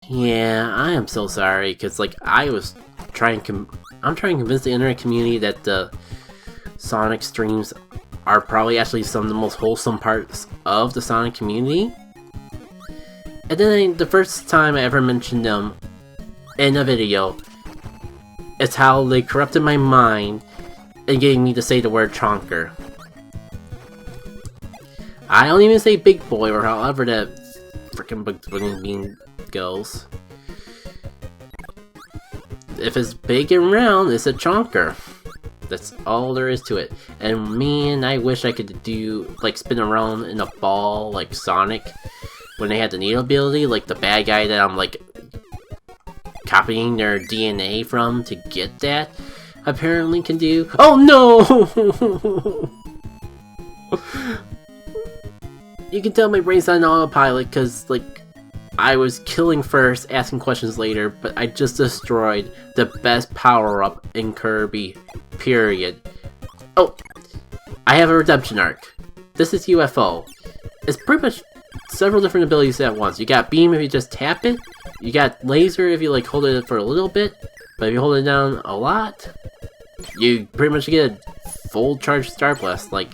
Yeah, I am so sorry, because, like, I'm trying to convince the internet community that the Sonic streams are probably actually some of the most wholesome parts of the Sonic community. And then the first time I ever mentioned them in a video, it's how they corrupted my mind and getting me to say the word chonker. I don't even say big boy or however that freaking big bean goes. If it's big and round, it's a chonker. That's all there is to it. And man, I wish I could do, like, spin around in a ball like Sonic when they had the needle ability, like the bad guy that I'm, like, copying their DNA from to get that apparently can do. Oh no! You can tell my brain's on autopilot because, like, I was killing first, asking questions later, but I just destroyed the best power-up in Kirby, period. Oh, I have a redemption arc. This is UFO. It's pretty much several different abilities at once. You got beam if you just tap it, you got laser if you, like, hold it for a little bit, but if you hold it down a lot, you pretty much get a full charge star blast. Like,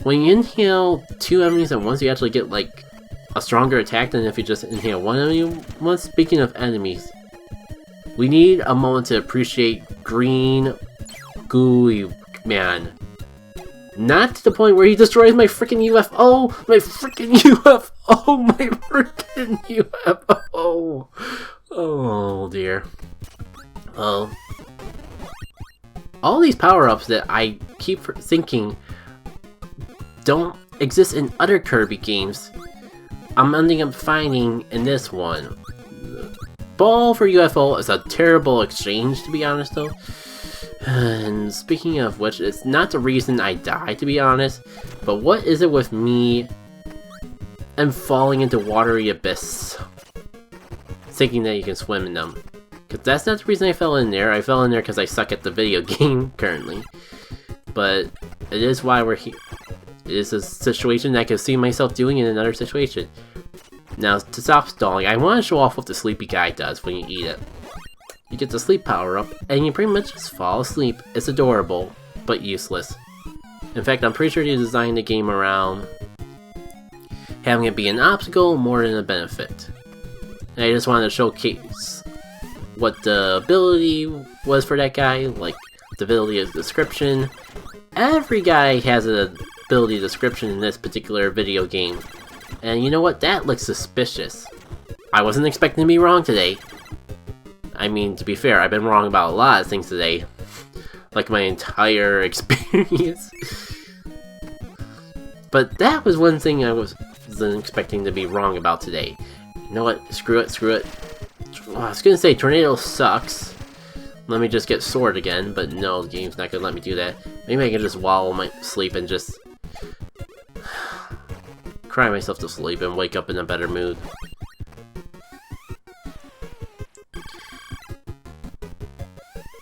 when you inhale 2 enemies at once, you actually get, like, a stronger attack than if you just inhale 1 enemy once. Speaking of enemies, we need a moment to appreciate green gooey man. Not to the point where he destroys my freaking UFO! My freaking UFO! My freaking UFO! Oh dear. Well, all these power-ups that I keep thinking don't exist in other Kirby games, I'm ending up finding in this one. Ball for UFO is a terrible exchange, to be honest though. And speaking of which, it's not the reason I died, to be honest, but what is it with me and falling into watery abyss, thinking that you can swim in them? Because that's not the reason I fell in there. I fell in there because I suck at the video game currently. But it is why we're here. It is a situation that I can see myself doing in another situation. Now, to stop stalling, I want to show off what the sleepy guy does when you eat it. You get the sleep power up, and you pretty much just fall asleep. It's adorable, but useless. In fact, I'm pretty sure they designed the game around having it be an obstacle more than a benefit. And I just wanted to showcase what the ability was for that guy, like the ability of description. Every guy has an ability description in this particular video game. And you know what? That looks suspicious. I wasn't expecting to be wrong today. I mean, to be fair, I've been wrong about a lot of things today. Like my entire experience. But that was one thing I wasn't expecting to be wrong about today. You know what? Screw it, screw it. I was gonna say Tornado sucks. Let me just get Sword again, but no, the game's not gonna let me do that. Maybe I can just wallow my sleep and just cry myself to sleep and wake up in a better mood.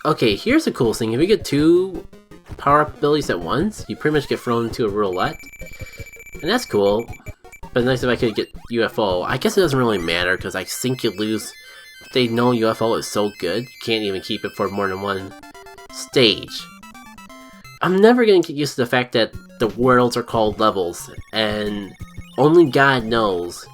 Okay, here's the cool thing. If you get 2 power-up abilities at once, you pretty much get thrown into a roulette. And that's cool. But nice if I could get UFO. I guess it doesn't really matter, because I think you lose. They know UFO is so good, you can't even keep it for more than one stage. I'm never gonna get used to the fact that the worlds are called levels, and only God knows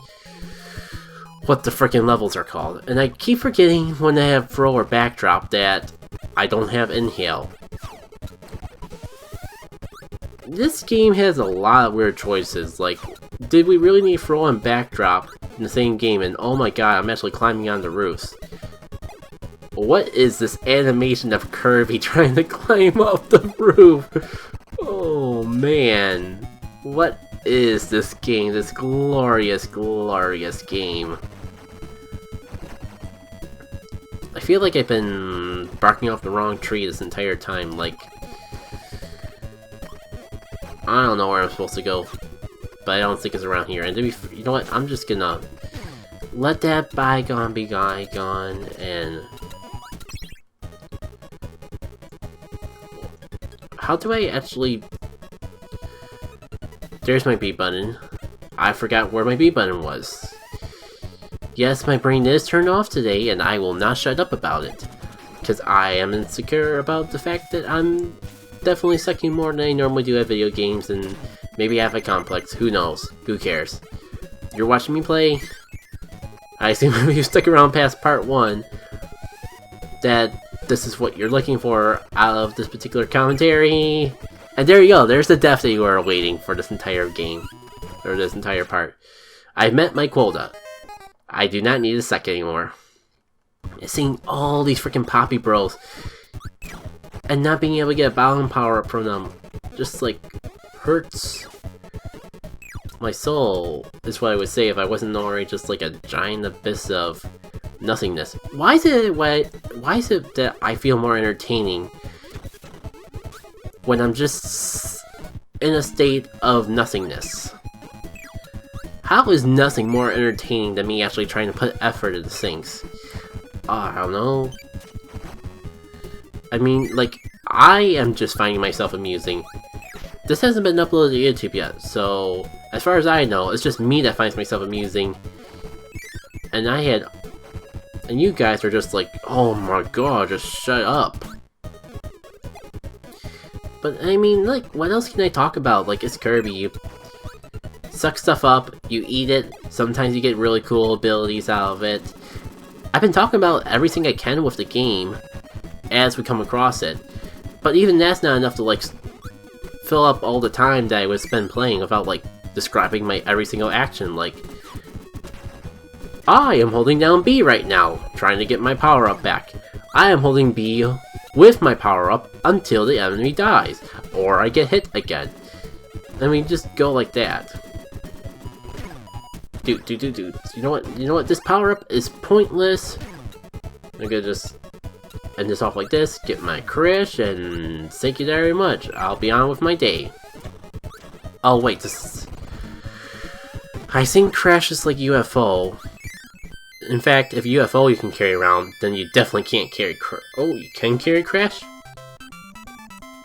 what the freaking levels are called. And I keep forgetting when I have throw or backdrop that I don't have inhale. This game has a lot of weird choices, like, did we really need throw and backdrop in the same game? And oh my god, I'm actually climbing on the roofs. What is this animation of Kirby trying to climb up the roof? Oh man, what is this game? This glorious, glorious game. I feel like I've been barking off the wrong tree this entire time, like, I don't know where I'm supposed to go, but I don't think it's around here. And to be, you know what, I'm just gonna let that bygone be bygone, and how do I actually, there's my B button. I forgot where my B button was. Yes, my brain is turned off today, and I will not shut up about it. Because I am insecure about the fact that I'm definitely sucking more than I normally do at video games, and maybe I have a complex. Who knows? Who cares? You're watching me play? I assume if you stuck around past part 1, that this is what you're looking for out of this particular commentary. And there you go, there's the death that you are awaiting for this entire game. Or this entire part. I've met my quota. I do not need a sec anymore. Seeing all these freaking Poppy Bros and not being able to get a Bowling power up from them just like hurts my soul, is what I would say if I wasn't already just like a giant abyss of nothingness. Why is it that I feel more entertaining when I'm just in a state of nothingness? How is nothing more entertaining than me actually trying to put effort into things? I don't know. I mean, like, I am just finding myself amusing. This hasn't been uploaded to YouTube yet, so as far as I know, it's just me that finds myself amusing. And you guys are just like, oh my god, just shut up. But I mean, like, what else can I talk about? Like, it's Kirby. You suck stuff up, you eat it, sometimes you get really cool abilities out of it. I've been talking about everything I can with the game as we come across it, but even that's not enough to like fill up all the time that I would spend playing without like describing my every single action. Like, I am holding down B right now, trying to get my power up back. I am holding B with my power up until the enemy dies, or I get hit again. I mean, just go like that. Dude. You know what? This power-up is pointless. I'm gonna just end this off like this, get my crash, and thank you very much. I'll be on with my day. Oh, wait, I think crash is like UFO. In fact, if UFO you can carry around, then you definitely can't carry oh, you can carry crash?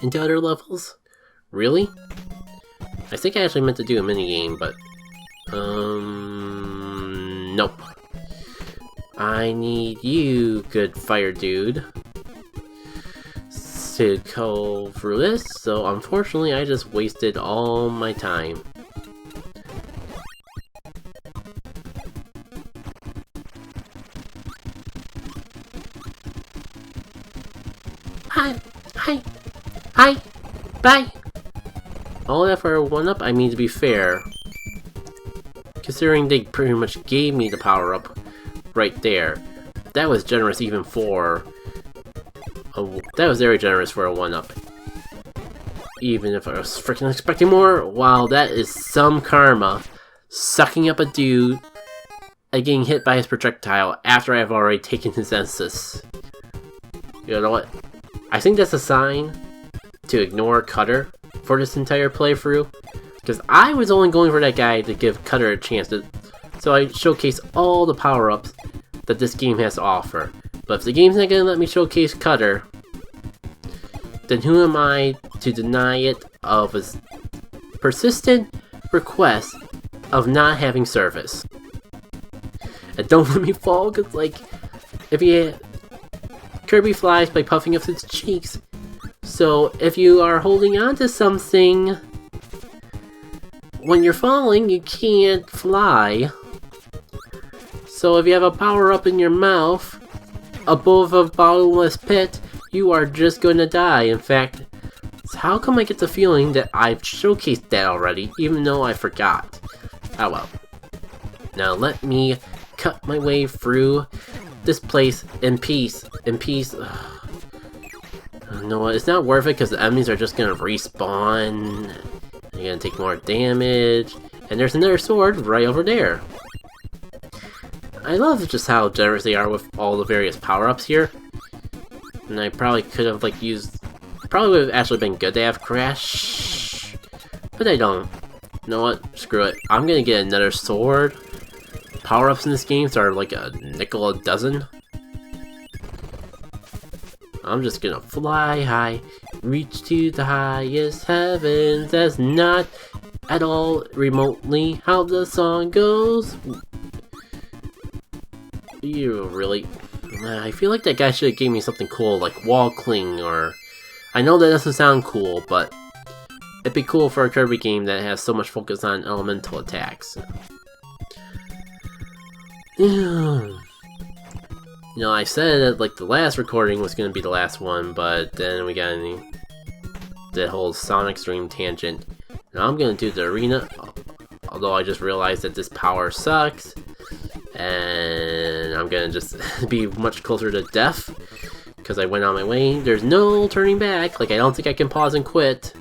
Into other levels? Really? I think I actually meant to do a minigame, but nope. I need you, good fire dude, to go through this, so unfortunately I just wasted all my time. Hi, bye! All that for a 1-up, I mean, to be fair, considering they pretty much gave me the power-up right there, that was generous even for that was very generous for a 1-up. Even if I was freaking expecting more, wow, that is some karma. Sucking up a dude and getting hit by his projectile after I've already taken his Estus. You know what? I think that's a sign to ignore Cutter for this entire playthrough, because I was only going for that guy to give Cutter a chance to, so I showcase all the power-ups that this game has to offer. But if the game's not gonna let me showcase Cutter, then who am I to deny it of a persistent request of not having service? And don't let me fall, because like, if Kirby flies by puffing up its cheeks. So if you are holding on to something when you're falling, you can't fly. So if you have a power-up in your mouth above a bottomless pit, you are just going to die. In fact, how come I get the feeling that I've showcased that already, even though I forgot? Oh well. Now let me cut my way through this place in peace. You know what, it's not worth it because the enemies are just gonna respawn. You're gonna take more damage. And there's another sword right over there. I love just how generous they are with all the various power-ups here. And I probably could have like used... Probably would have actually been good to have Crash. But I don't. You know what? Screw it. I'm gonna get another sword. Power-ups in this game are like a nickel a dozen. I'm just gonna fly high, reach to the highest heavens. That's not at all remotely how the song goes. You really... I feel like that guy should have gave me something cool, like wall cling, or... I know that doesn't sound cool, but... It'd be cool for a Kirby game that has so much focus on elemental attacks. You know, I said that like the last recording was gonna be the last one, but then we got the whole Sonic Stream tangent. Now I'm gonna do the arena, although I just realized that this power sucks, and I'm gonna just be much closer to death because I went on my way. There's no turning back. Like, I don't think I can pause and quit.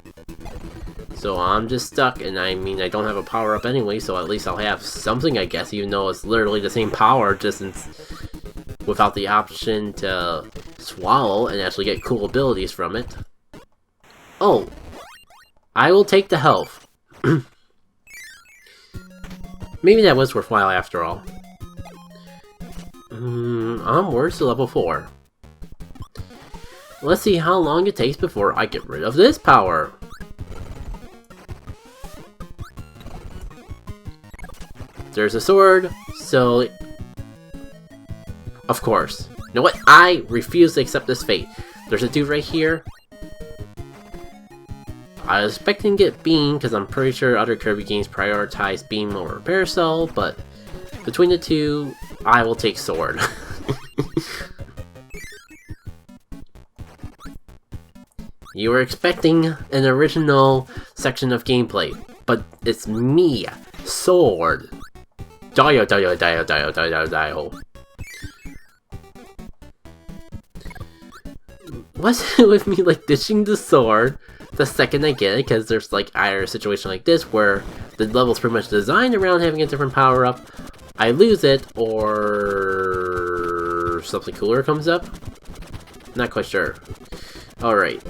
So I'm just stuck, and I mean, I don't have a power-up anyway, so at least I'll have something, I guess, even though it's literally the same power, just without the option to swallow and actually get cool abilities from it. Oh! I will take the health. Maybe that was worthwhile after all. Onwards to level 4. Let's see how long it takes before I get rid of this power. There's a sword, so... Of course. You know what? I refuse to accept this fate. There's a dude right here. I was expecting to get Beam, because I'm pretty sure other Kirby games prioritize Beam over Parasol, but between the two, I will take Sword. You were expecting an original section of gameplay, but it's me, Sword. Dio. What's it with me, like, ditching the sword the second I get it? Because there's, like, either a situation like this where the level's pretty much designed around having a different power-up, I lose it, or something cooler comes up? Not quite sure. Alright.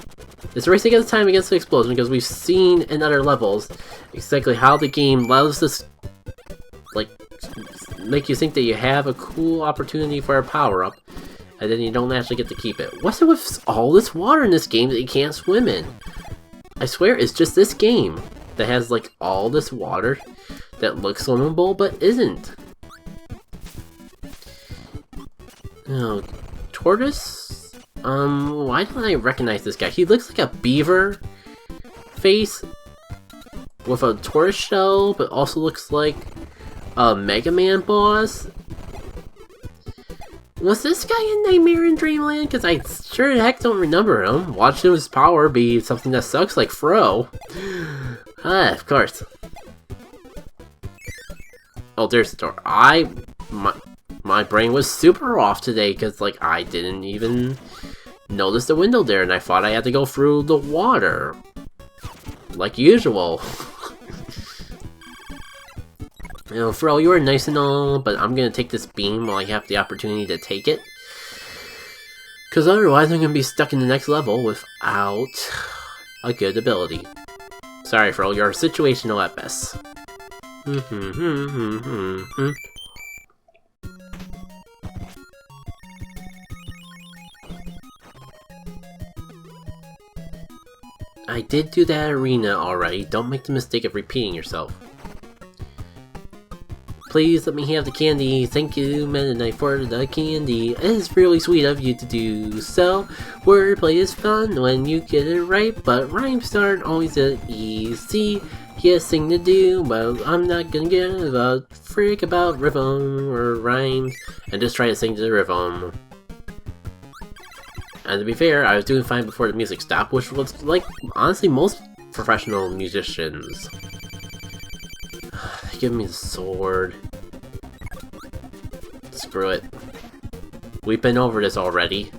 It's a race against time against the explosion, because we've seen in other levels exactly how the game loves this, like, make you think that you have a cool opportunity for a power-up, and then you don't actually get to keep it. What's it with all this water in this game that you can't swim in? I swear it's just this game that has, like, all this water that looks swimmable but isn't. Oh, Tortoise? Why don't I recognize this guy? He looks like a beaver face with a tortoise shell, but also looks like a Mega Man boss. Was this guy in Nightmare in Dreamland? Because I sure the heck don't remember him. Watching his power be something that sucks like Thru. Of course. Oh, there's the door. My brain was super off today because, like, I didn't even notice the window there, and I thought I had to go through the water. Like usual. You know, Thru, you were nice and all, but I'm gonna take this beam while I have the opportunity to take it. Because otherwise I'm gonna be stuck in the next level without a good ability. Sorry, Thru, you're situational at best. I did do that arena already. Don't make the mistake of repeating yourself. Please let me have the candy. Thank you, Meta Knight, for the candy. It's really sweet of you to do so. Wordplay is fun when you get it right, but rhymes aren't always easy. Yes, thing to do, but I'm not gonna give a frick about rhythm or rhymes and just try to sing to the rhythm. And to be fair, I was doing fine before the music stopped, which was like, honestly, most professional musicians. Give me the sword. Screw it. We've been over this already.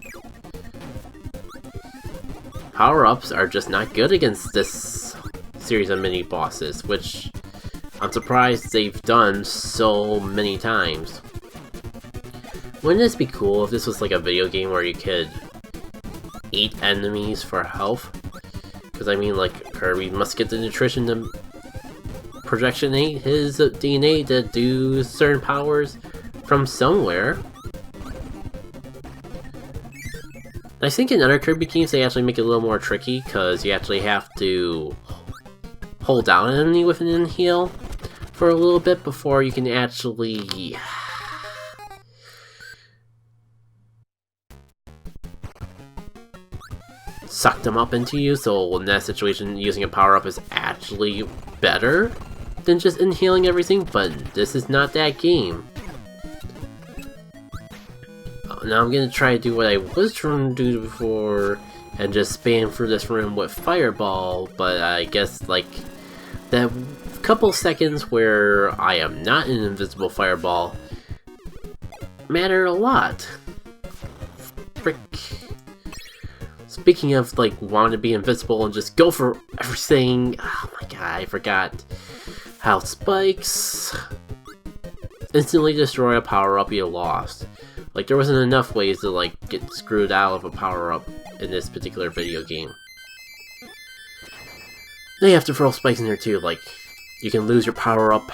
Power-ups are just not good against this series of mini-bosses, which I'm surprised they've done so many times. Wouldn't this be cool if this was like a video game where you could eat enemies for health? Because I mean, like, Kirby must get the nutrition to projectionate his DNA to do certain powers from somewhere. I think in other Kirby games they actually make it a little more tricky, because you actually have to hold down an enemy with an inhale for a little bit before you can actually suck them up into you, so in that situation using a power-up is actually better than just inhaling everything, but this is not that game. Now I'm gonna try to do what I was trying to do before and just spam through this room with Fireball, but I guess like that couple seconds where I am not an invisible Fireball matter a lot. Frick. Speaking of like wanting to be invisible and just go for everything, oh my god, I forgot how spikes instantly destroy a power-up you lost. Like there wasn't enough ways to like get screwed out of a power-up in this particular video game. They have to throw spikes in there too, like you can lose your power-up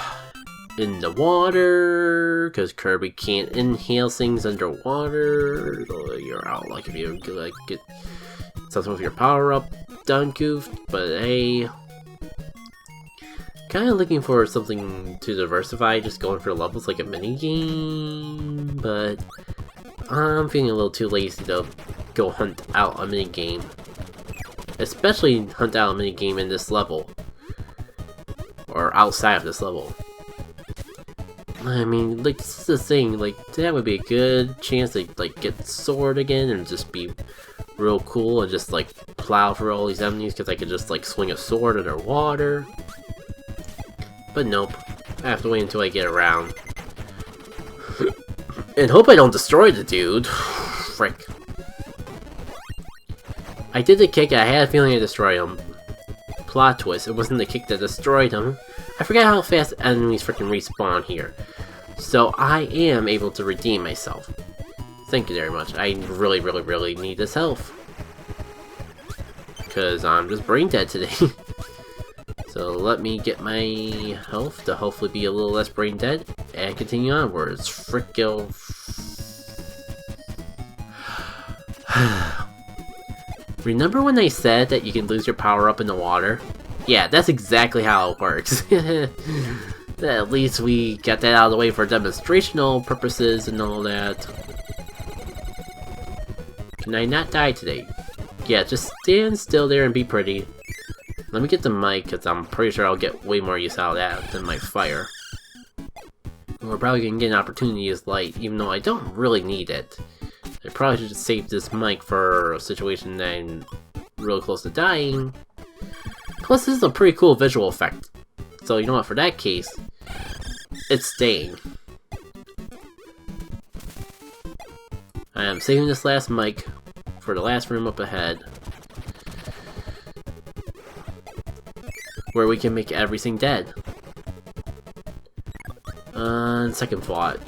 in the water, because Kirby can't inhale things underwater, so you're out. Like if you like get something with your power-up done goofed, but hey. Kind of looking for something to diversify, just going for levels like a mini game, but I'm feeling a little too lazy to go hunt out a mini game, especially hunt out a mini game in this level or outside of this level. I mean, like this is the thing, like that would be a good chance to like get sword again and just be real cool and just like plow through all these enemies because I could just like swing a sword underwater. But nope, I have to wait until I get around. And hope I don't destroy the dude. Frick. I did the kick, I had a feeling I destroyed him. Plot twist, it wasn't the kick that destroyed him. I forgot how fast enemies freaking respawn here. So I am able to redeem myself. Thank you very much, I really need this health. Because I'm just brain dead today. So let me get my health to hopefully be a little less brain dead and continue onwards. Fricko. Remember when they said that you can lose your power up in the water? Yeah, that's exactly how it works. At least we got that out of the way for demonstrational purposes and all that. Can I not die today? Yeah, just stand still there and be pretty. Let me get the mic, because I'm pretty sure I'll get way more use out of that than my fire. We're probably going to get an opportunity to use light, even though I don't really need it. I probably should just save this mic for a situation that I'm really close to dying. Plus, this is a pretty cool visual effect. So, you know what, for that case, it's staying. I am saving this last mic for the last room up ahead, where we can make everything dead. Second thought.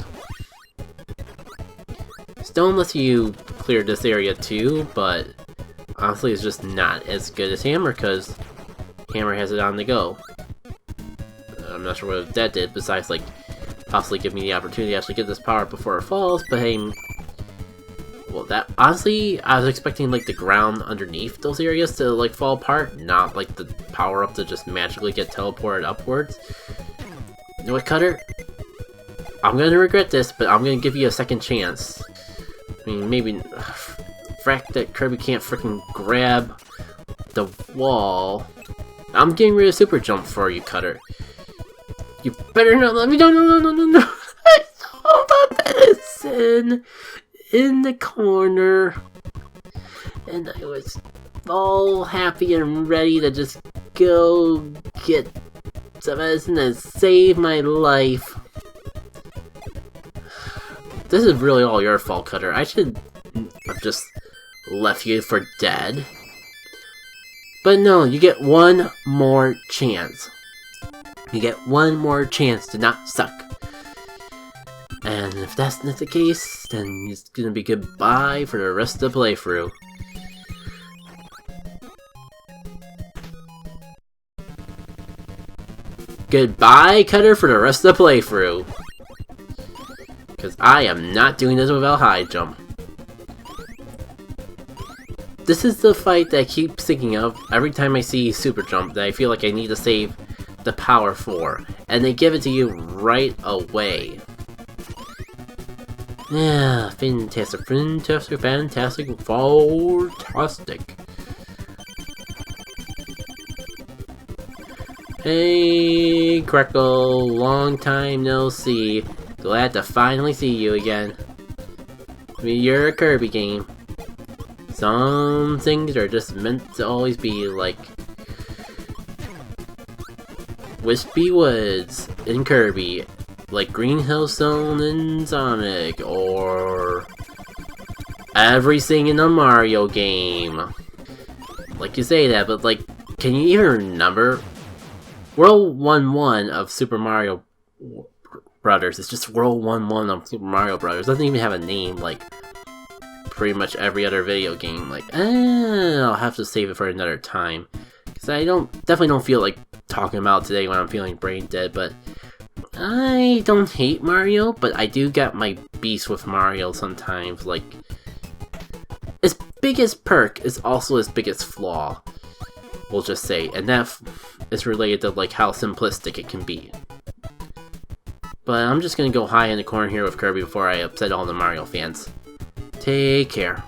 Stone lets you clear this area too, but honestly it's just not as good as Hammer because Hammer has it on the go. I'm not sure what that did besides like possibly give me the opportunity to actually get this power up before it falls, but hey, well that honestly I was expecting like the ground underneath those areas to like fall apart, not like the power up to just magically get teleported upwards. You know what, Cutter? I'm gonna regret this, but I'm gonna give you a second chance. I mean, maybe frack that Kirby can't freaking grab the wall. I'm getting rid of super jump for you, Cutter. You better not let me. No. I saw the medicine in the corner, and I was all happy and ready to just go get some medicine and save my life. This is really all your fault, Cutter. I should have just left you for dead. But no, you get one more chance. You get one more chance to not suck. And if that's not the case, then it's gonna be goodbye for the rest of the playthrough. Goodbye, Cutter, for the rest of the playthrough. Because I am not doing this without high jump. This is the fight that I keep thinking of every time I see super jump that I feel like I need to save the power for. And they give it to you right away. Yeah, fantastic. Hey, Crackle, long time no see. Glad to finally see you again. I mean, you're a Kirby game. Some things are just meant to always be like Wispy Woods in Kirby, like Green Hill Zone in Sonic, or everything in a Mario game. Like you say that, but like, can you even remember? World 1-1 of Super Mario Brothers. It's just World 1-1 of Super Mario Brothers. It doesn't even have a name like pretty much every other video game. Like, I'll have to save it for another time. Because I definitely don't feel like talking about it today when I'm feeling brain dead, but I don't hate Mario, but I do get my beast with Mario sometimes. Like, its biggest perk is also its biggest flaw, we'll just say, and that is related to like how simplistic it can be. But I'm just gonna go high in the corner here with Kirby before I upset all the Mario fans. Take care.